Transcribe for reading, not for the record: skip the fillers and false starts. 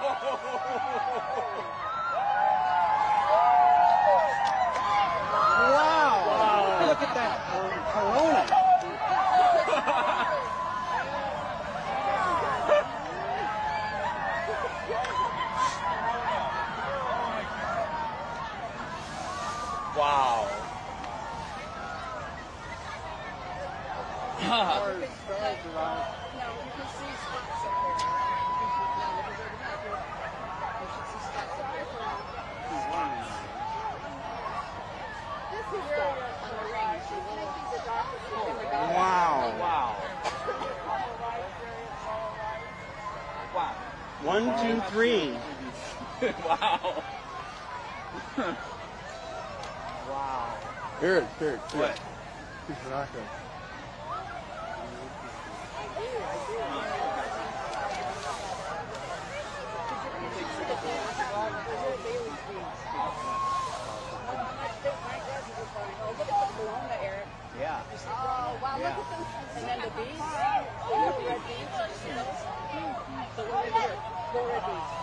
Wow. Look at that Corona. Wow. Wow. Wow. Wow. 1, 2, 3. Wow. Wow. Here. What? Piece of rock. Yeah. Oh, wow, look at them. And then the beads. The little red beads. The little red beads. The little red beads.